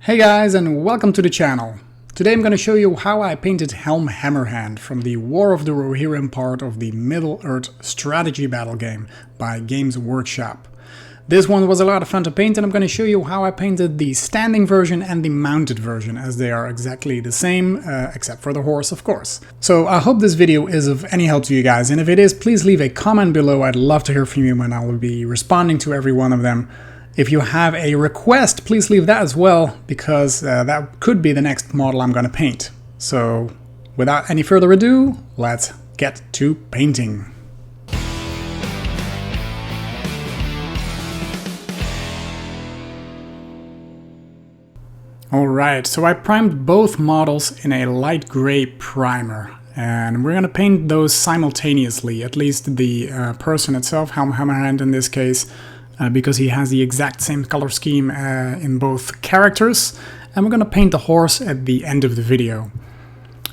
Hey guys, and welcome to the channel. Today I'm going to show you how I painted Helm Hammerhand from the War of the Rohirrim part of the Middle-earth strategy battle game by Games Workshop. This one was a lot of fun to paint, and I'm going to show you how I painted the standing version and the mounted version, as they are exactly the same, except for the horse, of course. So I hope this video is of any help to you guys, and if it is, please leave a comment below. I'd love to hear from you, and I will be responding to every one of them. If you have a request, please leave that as well, because that could be the next model I'm going to paint. So, without any further ado, let's get to painting. Alright, so I primed both models in a light gray primer, and we're going to paint those simultaneously, at least the person itself, Helm Hammerhand in this case, because he has the exact same color scheme in both characters, and we're going to paint the horse at the end of the video.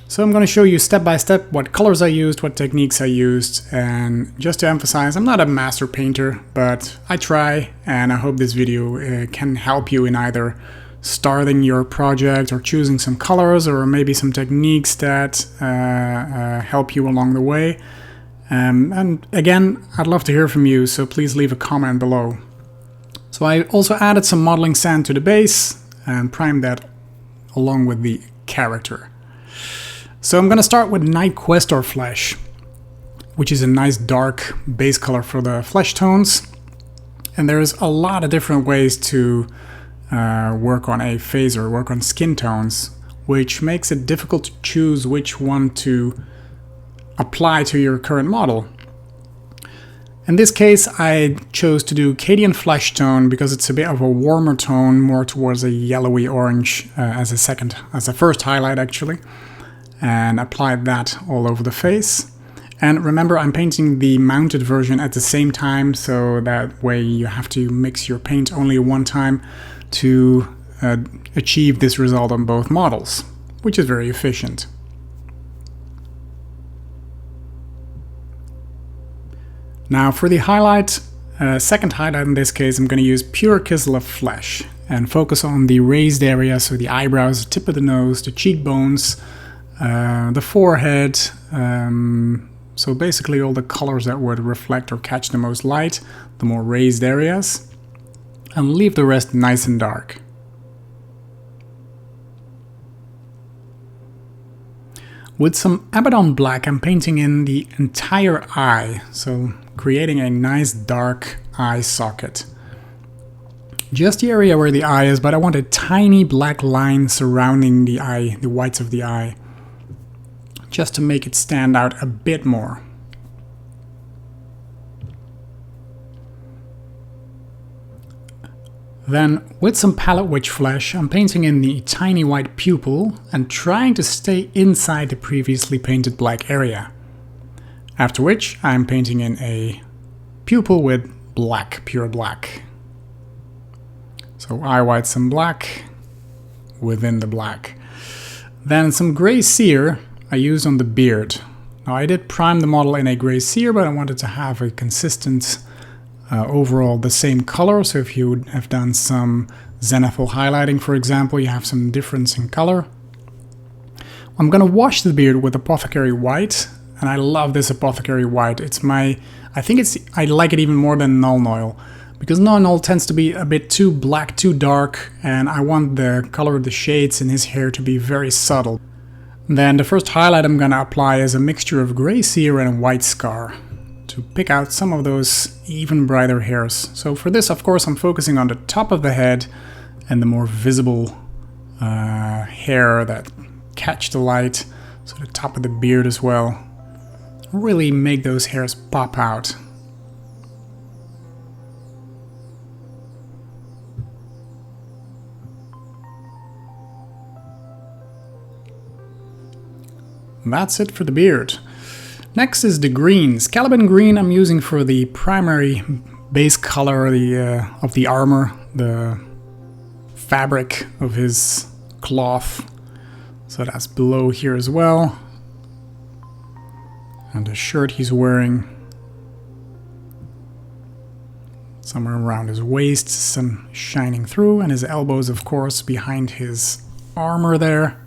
So I'm going to show you step by step what colors I used, what techniques I used, and just to emphasize, I'm not a master painter, but I try, and I hope this video can help you in either starting your project or choosing some colors or maybe some techniques that help you along the way. And again, I'd love to hear from you, so please leave a comment below. So I also added some modeling sand to the base and primed that along with the character. So I'm going to start with Night Questor Flesh, which is a nice dark base color for the flesh tones. And there's a lot of different ways to work on a phase or work on skin tones, which makes it difficult to choose which one to apply to your current model. In this case, I chose to do Cadian Flesh Tone because it's a bit of a warmer tone, more towards a yellowy orange as a first highlight actually, and applied that all over the face. And remember, I'm painting the mounted version at the same time, so that way you have to mix your paint only one time to achieve this result on both models, which is very efficient. Now for the highlight, second highlight in this case, I'm going to use Pure Kislev Flesh and focus on the raised area, so the eyebrows, the tip of the nose, the cheekbones, the forehead, so basically all the colors that would reflect or catch the most light, the more raised areas, and leave the rest nice and dark. With some Abaddon Black, I'm painting in the entire eye, so creating a nice dark eye socket. Just the area where the eye is, but I want a tiny black line surrounding the eye, the whites of the eye, just to make it stand out a bit more. Then, with some Palette Witch Flesh, I'm painting in the tiny white pupil and trying to stay inside the previously painted black area. After which, I'm painting in a pupil with black, pure black. So eye whites and black within the black. Then some gray cere I used on the beard. Now I did prime the model in a gray cere, but I wanted to have a consistent overall the same color, so if you would have done some zenithal highlighting, for example, you have some difference in color. I'm going to wash the beard with Apothecary White, and I love this Apothecary White. I like it even more than Nuln Oil, because Nuln Oil tends to be a bit too black, too dark, and I want the color of the shades in his hair to be very subtle. Then the first highlight I'm going to apply is a mixture of gray cere and white scar, to pick out some of those even brighter hairs. So for this, of course, I'm focusing on the top of the head and the more visible hair that catch the light, so the top of the beard as well. Really make those hairs pop out. And that's it for the beard. Next is the greens. Caliban green I'm using for the primary base color of the armor, the fabric of his cloth. So that's below here as well. And the shirt he's wearing. somewhere around his waist, some shining through, and his elbows, of course, behind his armor there.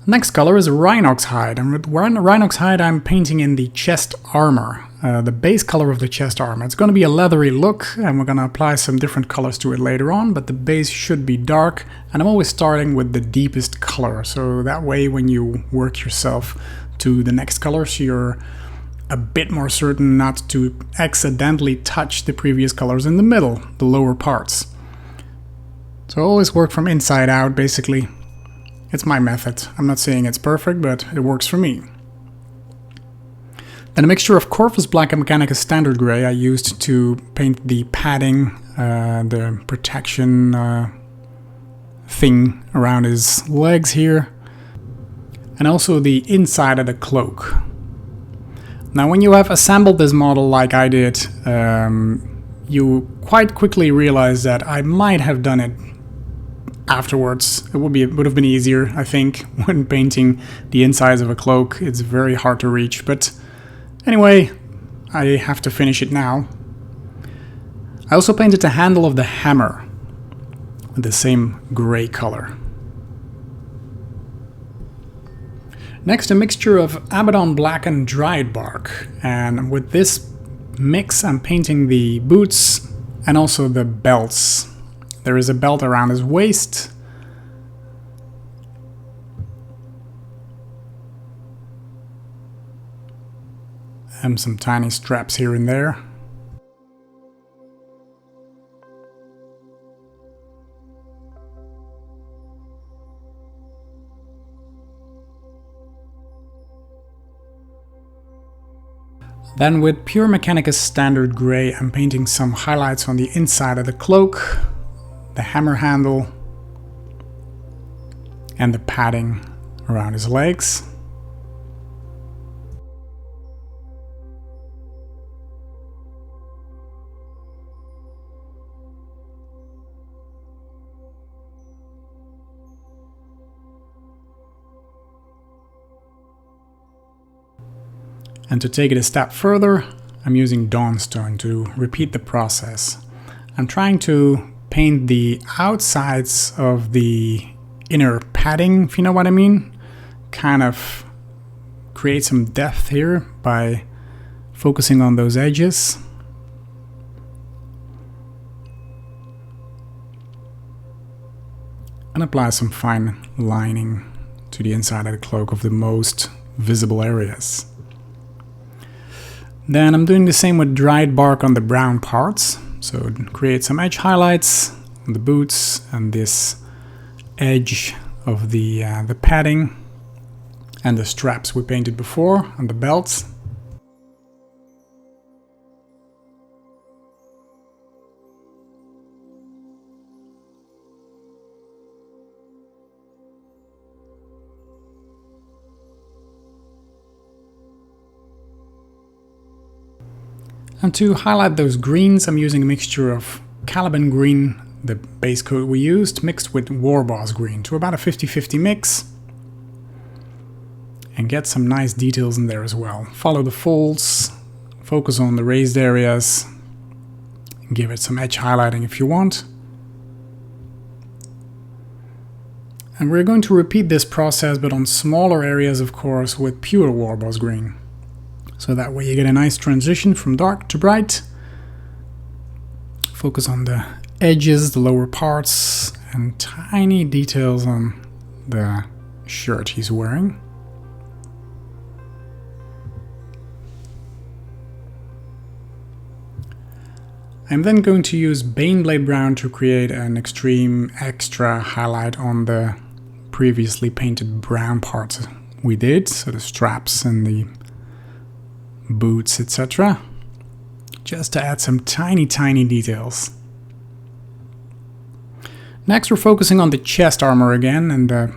Next color is Rhinox Hide, and with Rhinox Hide I'm painting in the chest armor, the base color of the chest armor. It's going to be a leathery look, and we're going to apply some different colors to it later on, but the base should be dark, and I'm always starting with the deepest color, so that way when you work yourself to the next colors, you're a bit more certain not to accidentally touch the previous colors in the middle, the lower parts. So I always work from inside out, basically. It's my method. I'm not saying it's perfect, but it works for me. Then a mixture of Corvus Black and Mechanicus Standard Grey I used to paint the padding, the protection thing around his legs here, and also the inside of the cloak. Now when you have assembled this model like I did, you quite quickly realize that I might have done it afterwards. It would have been easier, I think, when painting the insides of a cloak. It's very hard to reach, but anyway, I have to finish it now. I also painted the handle of the hammer with the same gray color. Next, a mixture of Abaddon Black and Dried Bark, and with this mix I'm painting the boots and also the belts. There is a belt around his waist. And some tiny straps here and there. Then with pure Mechanicus Standard Grey I'm painting some highlights on the inside of the cloak, the hammer handle, and the padding around his legs. And to take it a step further, I'm using Dawnstone to repeat the process. I'm trying to paint the outsides of the inner padding, if you know what I mean. Kind of create some depth here by focusing on those edges. And apply some fine lining to the inside of the cloak of the most visible areas. Then I'm doing the same with Dried Bark on the brown parts. So create some edge highlights on the boots and this edge of the padding and the straps we painted before on the belts. And to highlight those greens, I'm using a mixture of Caliban green, the base coat we used, mixed with Warboss green to about a 50-50 mix. And get some nice details in there as well. Follow the folds, focus on the raised areas, and give it some edge highlighting if you want. And we're going to repeat this process, but on smaller areas, of course, with pure Warboss green. So that way you get a nice transition from dark to bright. Focus on the edges, the lower parts, and tiny details on the shirt he's wearing. I'm then going to use Baneblade Brown to create an extreme extra highlight on the previously painted brown parts we did, so the straps and the boots, etc. Just to add some tiny details. Next we're focusing on the chest armor again and the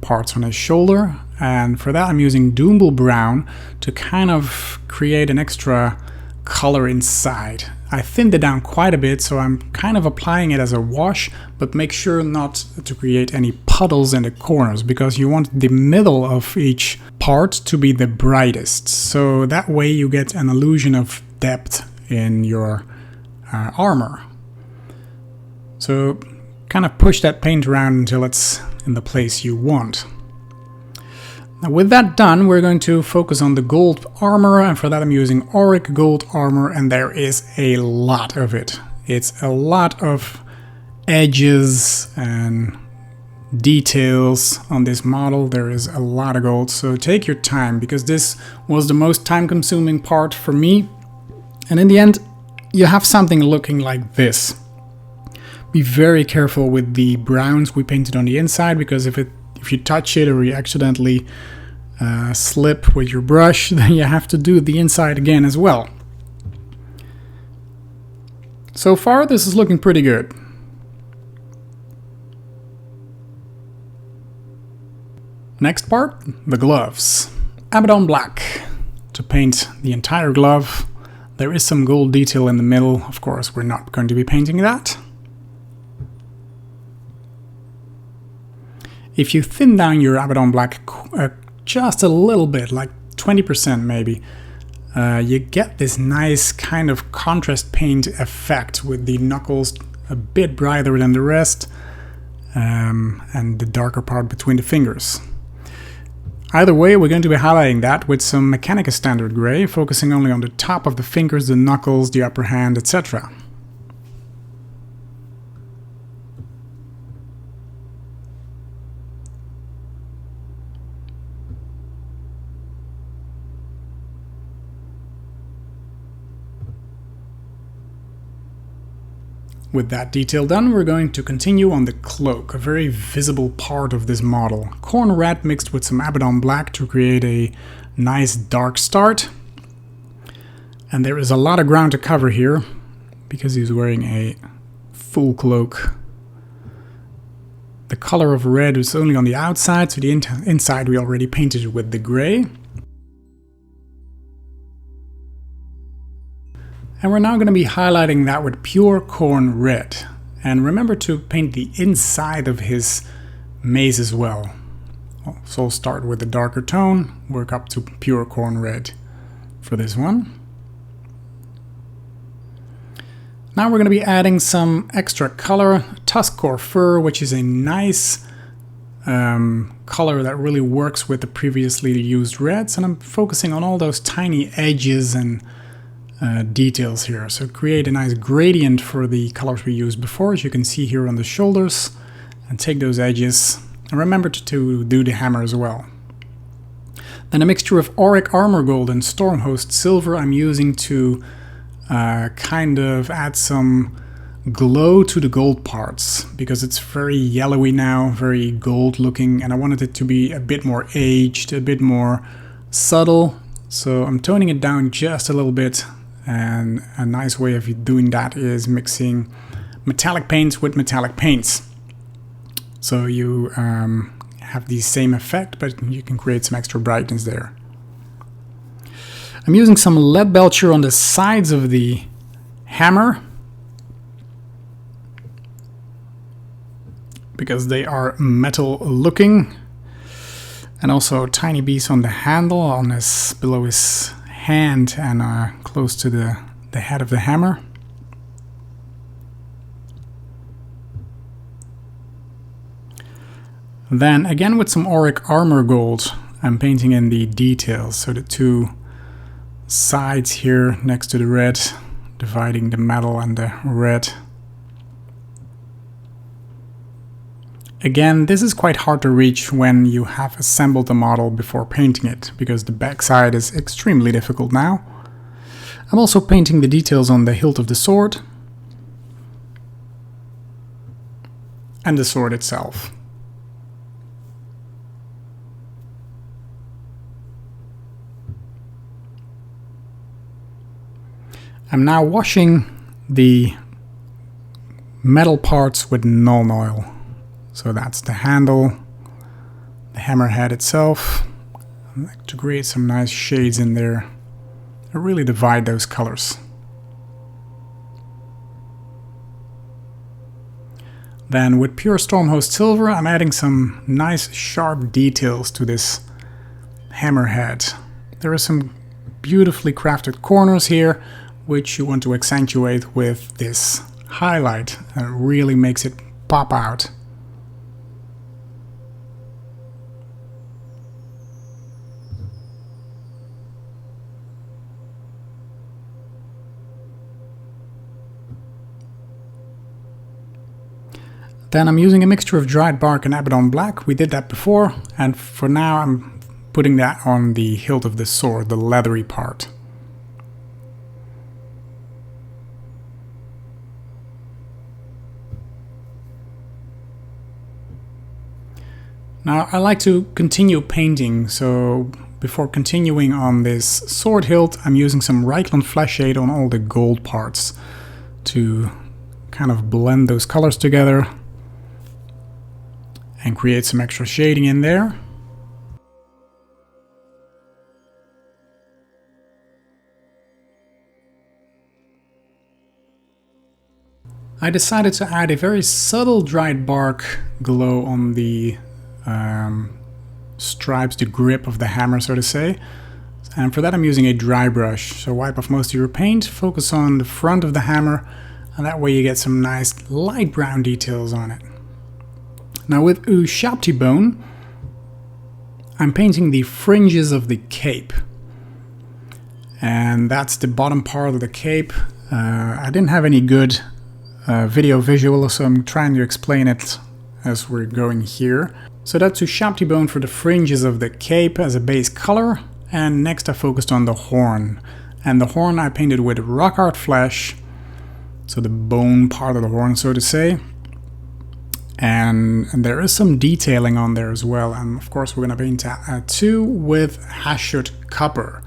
parts on his shoulder, and for that I'm using Doomble Brown to kind of create an extra color inside. I thinned it down quite a bit, so I'm kind of applying it as a wash, but make sure not to create any puddles in the corners, because you want the middle of each part to be the brightest. So that way you get an illusion of depth in your armor. So kind of push that paint around until it's in the place you want. Now with that done, we're going to focus on the gold armor, and for that I'm using Auric gold armor, and there is a lot of it. It's a lot of edges and details on this model. There is a lot of gold, so take your time, because this was the most time-consuming part for me. And in the end, you have something looking like this. Be very careful with the browns we painted on the inside, because if you touch it or you accidentally slip with your brush, then you have to do the inside again as well. So far, this is looking pretty good. Next part, the gloves. Abaddon black to paint the entire glove. There is some gold detail in the middle. Of course, we're not going to be painting that. If you thin down your Abaddon black just a little bit, like 20% maybe, you get this nice kind of contrast paint effect with the knuckles a bit brighter than the rest, and the darker part between the fingers. Either way, we're going to be highlighting that with some Mechanica Standard Gray, focusing only on the top of the fingers, the knuckles, the upper hand, etc. With that detail done, we're going to continue on the cloak, a very visible part of this model. Corn red mixed with some Abaddon black to create a nice dark start. And there is a lot of ground to cover here, because he's wearing a full cloak. The color of red is only on the outside, so the inside we already painted with the gray. And we're now going to be highlighting that with pure corn red. And remember to paint the inside of his mace as well. So I'll start with the darker tone, work up to pure corn red for this one. Now we're going to be adding some extra color, tuskcore fur, which is a nice color that really works with the previously used reds. And I'm focusing on all those tiny edges and details here, so create a nice gradient for the colors we used before, as you can see here on the shoulders, and take those edges, and remember to do the hammer as well. Then a mixture of Auric Armor Gold and Stormhost Silver I'm using to kind of add some glow to the gold parts, because it's very yellowy now, very gold looking, and I wanted it to be a bit more aged, a bit more subtle, so I'm toning it down just a little bit. And a nice way of doing that is mixing metallic paints with metallic paints. So you have the same effect, but you can create some extra brightness there. I'm using some lead belcher on the sides of the hammer, because they are metal looking. And also tiny beads on the handle, on his, below his hand and close to the head of the hammer. Then again with some Auric Armor Gold, I'm painting in the details, so the two sides here next to the red, dividing the metal and the red. Again, this is quite hard to reach when you have assembled the model before painting it, because the backside is extremely difficult now. I'm also painting the details on the hilt of the sword and the sword itself. I'm now washing the metal parts with Nuln Oil. So that's the handle, the hammerhead itself. I like to create some nice shades in there to really divide those colors. Then with pure Stormhost Silver, I'm adding some nice sharp details to this hammerhead. There are some beautifully crafted corners here which you want to accentuate with this highlight. It really makes it pop out. Then I'm using a mixture of dried bark and Abaddon black. We did that before, and for now I'm putting that on the hilt of the sword, the leathery part. Now I like to continue painting, so before continuing on this sword hilt, I'm using some Reikland flesh shade on all the gold parts to kind of blend those colors together and create some extra shading in there. I decided to add a very subtle dried bark glow on the stripes, the grip of the hammer, so to say. And for that I'm using a dry brush. So wipe off most of your paint, focus on the front of the hammer, and that way you get some nice light brown details on it. Now with Ushabti bone, I'm painting the fringes of the cape. And that's the bottom part of the cape. I didn't have any good video visual, so I'm trying to explain it as we're going here. So that's Ushabti bone for the fringes of the cape as a base color, and next I focused on the horn. And the horn I painted with rock art flesh, so the bone part of the horn, so to say. And there is some detailing on there as well, and of course we're going to paint that too with Hashut copper.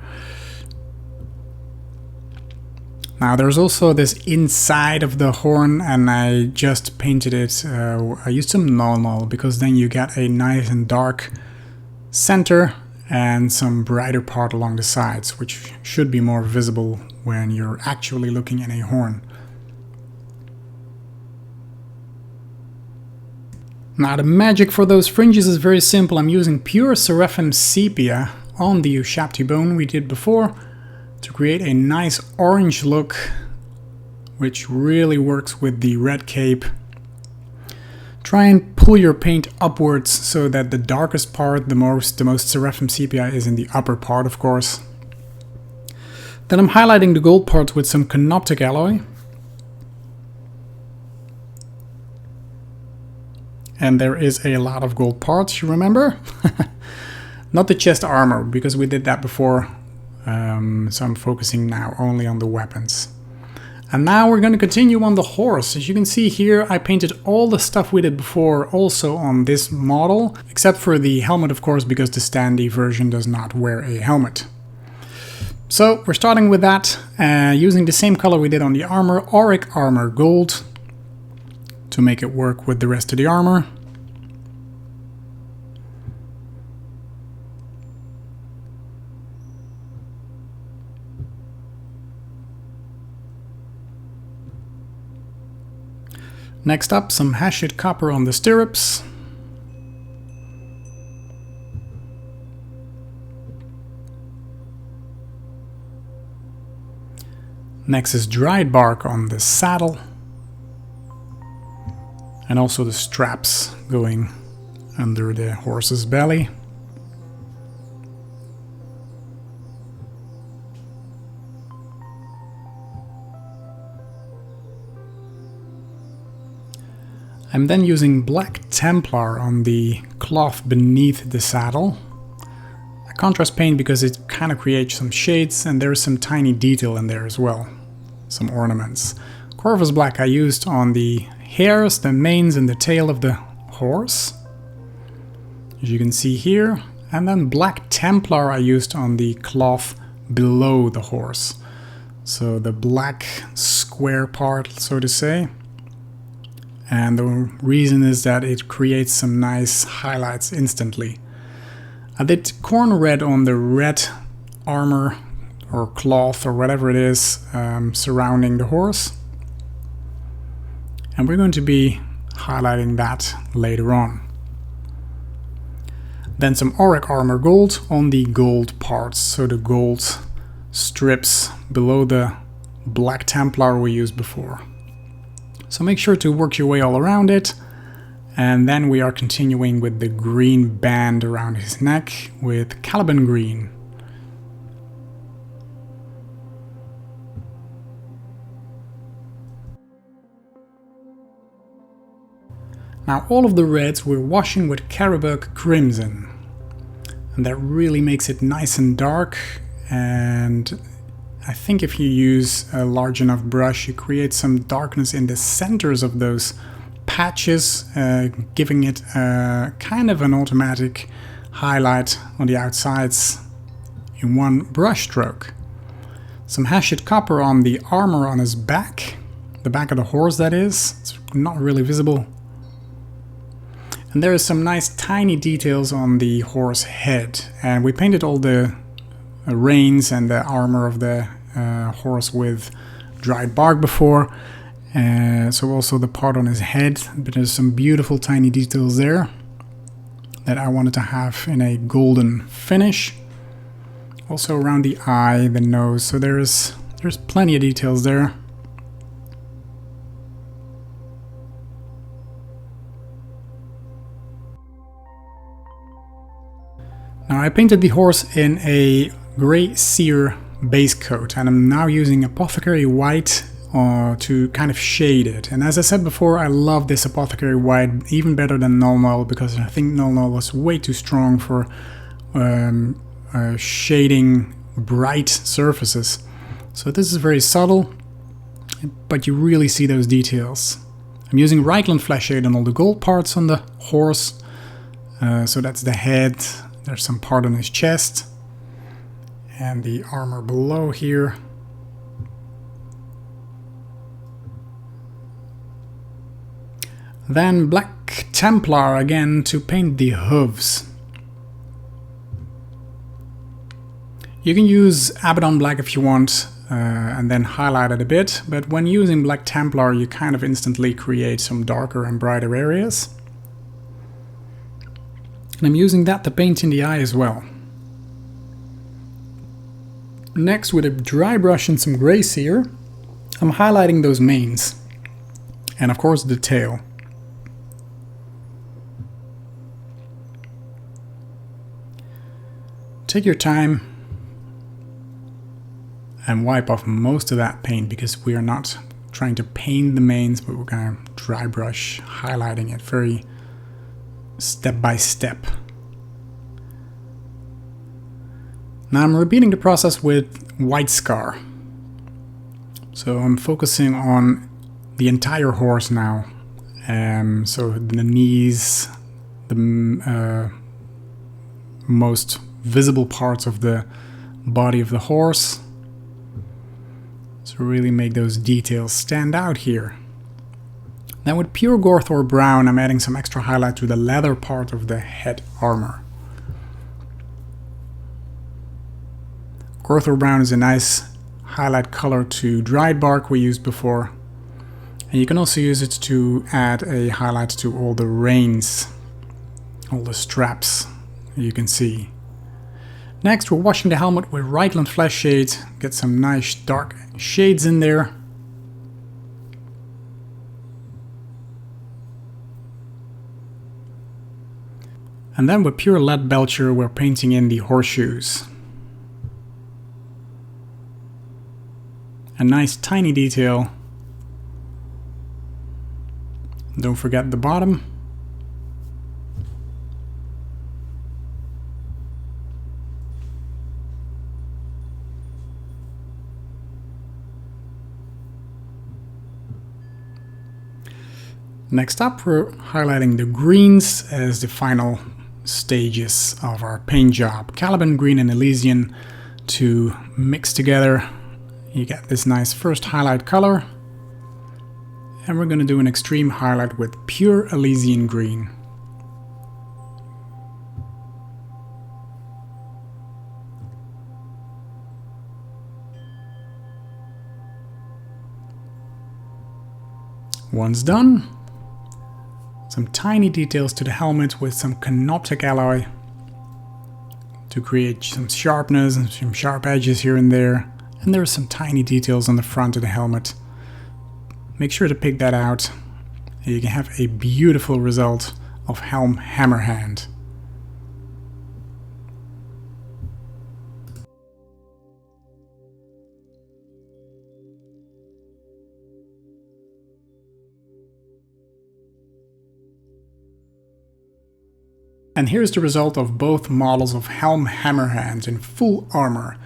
Now there's also this inside of the horn, and I just painted it, I used some null because then you get a nice and dark center and some brighter part along the sides, which should be more visible when you're actually looking at a horn. Now the magic for those fringes is very simple. I'm using pure Seraphim sepia on the Ushabti bone we did before to create a nice orange look, which really works with the red cape. Try and pull your paint upwards so that the darkest part, the most Seraphim sepia, is in the upper part, of course. Then I'm highlighting the gold parts with some Canoptic alloy. And there is a lot of gold parts, you remember? Not the chest armor, because we did that before. So I'm focusing now only on the weapons. And now we're going to continue on the horse. As you can see here, I painted all the stuff we did before also on this model, except for the helmet, of course, because the standee version does not wear a helmet. So we're starting with that, using the same color we did on the armor, Auric Armor Gold, to make it work with the rest of the armor. Next up, some Hashut copper on the stirrups. Next is dried bark on the saddle. And also the straps going under the horse's belly. I'm then using Black Templar on the cloth beneath the saddle. I contrast paint because it kind of creates some shades, and there's some tiny detail in there as well. Some ornaments. Corvus Black I used on the hairs, the manes and the tail of the horse, as you can see here. And then Black Templar I used on the cloth below the horse. So the black square part, so to say. And the reason is that it creates some nice highlights instantly. I did corn red on the red armor or cloth or whatever it is surrounding the horse. And we're going to be highlighting that later on. Then some Auric Armor Gold on the gold parts, so the gold strips below the Black Templar we used before. So make sure to work your way all around it. And then we are continuing with the green band around his neck with Caliban green. Now all of the reds we're washing with Caribou Crimson. And that really makes it nice and dark, and I think if you use a large enough brush you create some darkness in the centers of those patches, giving it kind of an automatic highlight on the outsides in one brush stroke. Some hashed copper on the armor on his back, the back of the horse that is. It's not really visible. And there is some nice tiny details on the horse head, and we painted all the reins and the armor of the horse with dried bark before, so also the part on his head, but there's some beautiful tiny details there that I wanted to have in a golden finish. Also around the eye, the nose, so there's plenty of details there. Now I painted the horse in a grey sear base coat, and I'm now using Apothecary White to kind of shade it. And as I said before, I love this Apothecary White even better than Null Null, because I think Null Null was way too strong for shading bright surfaces. So this is very subtle, but you really see those details. I'm using Reichland Flesh Shade on all the gold parts on the horse, so that's the head. There's some part on his chest and the armor below here. Then Black Templar again to paint the hooves. You can use Abaddon Black if you want and then highlight it a bit, but when using Black Templar you kind of instantly create some darker and brighter areas. And I'm using that to paint in the eye as well. Next, with a dry brush and some grey sear, I'm highlighting those manes. And of course the tail. Take your time and wipe off most of that paint, because we are not trying to paint the manes, but we're going to dry brush, highlighting it very step by step. Now I'm repeating the process with White Scar. So I'm focusing on the entire horse now. So the knees, the most visible parts of the body of the horse. So really make those details stand out here. Now with Pure Gorthor Brown, I'm adding some extra highlight to the leather part of the head armor. Gorthor Brown is a nice highlight color to dried bark we used before. And you can also use it to add a highlight to all the reins, all the straps you can see. Next, we're washing the helmet with Reichland Flesh Shade, get some nice dark shades in there. And then with Pure Lead Belcher, we're painting in the horseshoes. A nice tiny detail. Don't forget the bottom. Next up, we're highlighting the greens as the final stages of our paint job. Caliban Green and Elysian to mix together. You get this nice first highlight color. And we're going to do an extreme highlight with Pure Elysian Green. Once done, some tiny details to the helmet with some Canoptic alloy to create some sharpness and some sharp edges here and there. And there are some tiny details on the front of the helmet. Make sure to pick that out. You can have a beautiful result of Helm Hammerhand. And here's the result of both models of Helm Hammerhand in full armor.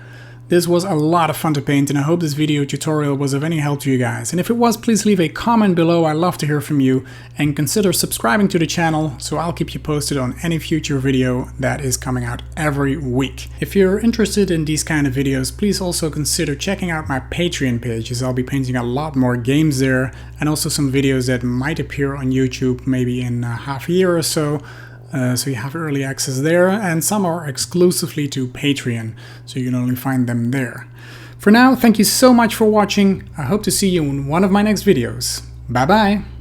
This was a lot of fun to paint, and I hope this video tutorial was of any help to you guys. And if it was, please leave a comment below, I'd love to hear from you. And consider subscribing to the channel, so I'll keep you posted on any future video that is coming out every week. If you're interested in these kind of videos, please also consider checking out my Patreon page, as I'll be painting a lot more games there, and also some videos that might appear on YouTube maybe in half a year or so. So you have early access there, and some are exclusively to Patreon, so you can only find them there. For now, thank you so much for watching. I hope to see you in one of my next videos. Bye bye!